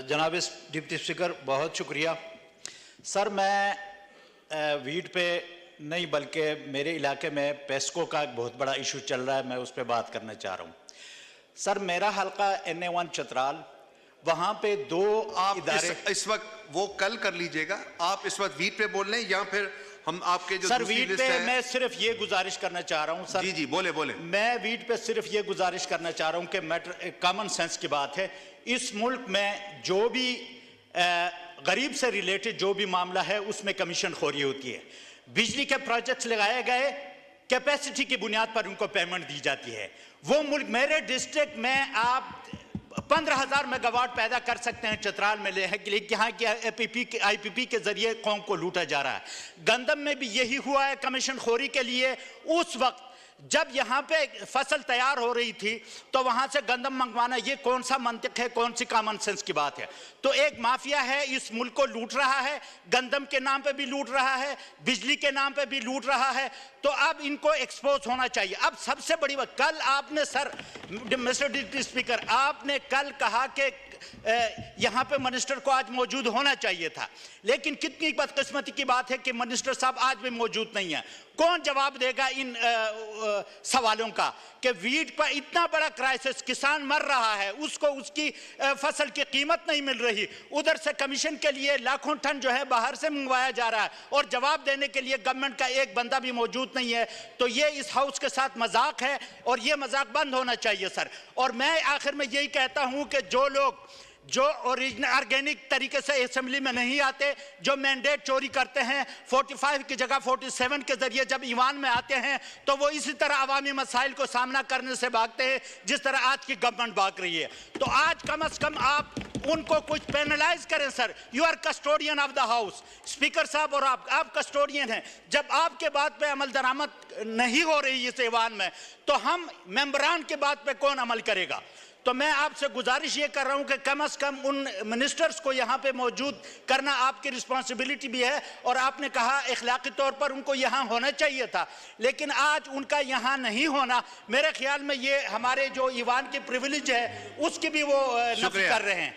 जनाब deputy speaker, बहुत शुक्रिया। सर, मैं वीट पे नहीं बल्कि मेरे इलाके में पेस्को का एक बहुत बड़ा इशू चल रहा है, मैं उस पर बात करना चाह रहा हूँ। सर, मेरा हल्का NA1 चतराल, वहाँ पे दो इदारे। इस वक्त वो कल कर लीजिएगा। आप इस वक्त वीट पे बोल रहे हैं या फिर हम आपके जो सर वीट पे मैं सिर्फ ये गुजारिश करना चाह रहा हूँ सर। जी बोले। मैं वीट पे सिर्फ ये गुजारिश करना चाह रहा हूँ कि मैटर कॉमन सेंस की बात है। इस मुल्क में जो भी गरीब से रिलेटेड जो भी मामला है उसमें कमीशन खोरी होती है। बिजली के प्रोजेक्ट्स लगाए गए, कैपेसिटी की बुनियाद पर उनको पेमेंट दी जाती है। वो मुल्क, मेरे डिस्ट्रिक्ट में आप 15,000 मेगावाट पैदा कर सकते हैं चतराल में, लेकिन यहाँ के IPP के जरिए कौम को लूटा जा रहा है। गंदम में भी यही हुआ है कमीशन खोरी के लिए। उस वक्त जब यहाँ पे फसल तैयार हो रही थी तो वहाँ से गंदम मंगवाना, ये कौन सा मंतिक है, कौन सी कॉमन सेंस की बात है? तो एक माफिया है, इस मुल्क को लूट रहा है, गंदम के नाम पे भी लूट रहा है, बिजली के नाम पे भी लूट रहा है। तो अब इनको एक्सपोज होना चाहिए। अब सबसे बड़ी बात, कल आपने सर मिस्टर डिप्टी स्पीकर, आपने कल कहा कि यहाँ पे मिनिस्टर को आज मौजूद होना चाहिए था, लेकिन कितनी बदकिस्मती की बात है कि मिनिस्टर साहब आज भी मौजूद नहीं है। कौन जवाब देगा इन सवालों का कि वीट पर इतना बड़ा क्राइसिस, किसान मर रहा है, उसको उसकी फसल की कीमत नहीं मिल रही, उधर से कमीशन के लिए लाखों टन जो है बाहर से मंगवाया जा रहा है और जवाब देने के लिए गवर्नमेंट का एक बंदा भी मौजूद नहीं है। तो ये इस हाउस के साथ मजाक है और ये मजाक बंद होना चाहिए सर। और मैं आखिर में यही कहता हूं कि जो लोग जो ओरिजिनल ऑर्गेनिक तरीके से असेंबली में नहीं आते, जो मैंडेट चोरी करते हैं, 45 की जगह 47 के जरिए जब ईवान में आते हैं, तो वो इसी तरह अवामी मसाइल को सामना करने से भागते हैं जिस तरह आज की गवर्नमेंट भाग रही है। तो आज कम से कम आप उनको कुछ पेनलाइज करें sir. You are custodian of the house, speaker साहब, और आप कस्टोडियन हैं। जब आपके बात पे अमल दरामद नहीं हो रही इस ईवान में, तो हम मेंबरान के बात पे कौन अमल करेगा? तो मैं आपसे गुजारिश ये कर रहा हूं कि कम से कम उन मिनिस्टर्स को यहां पे मौजूद करना आपकी रिस्पांसिबिलिटी भी है। और आपने कहा इखलाकी तौर पर उनको यहां होना चाहिए था, लेकिन आज उनका यहां नहीं होना, मेरे ख्याल में ये हमारे जो ईवान की प्रिविलेज है उसकी भी वो नफी कर रहे हैं।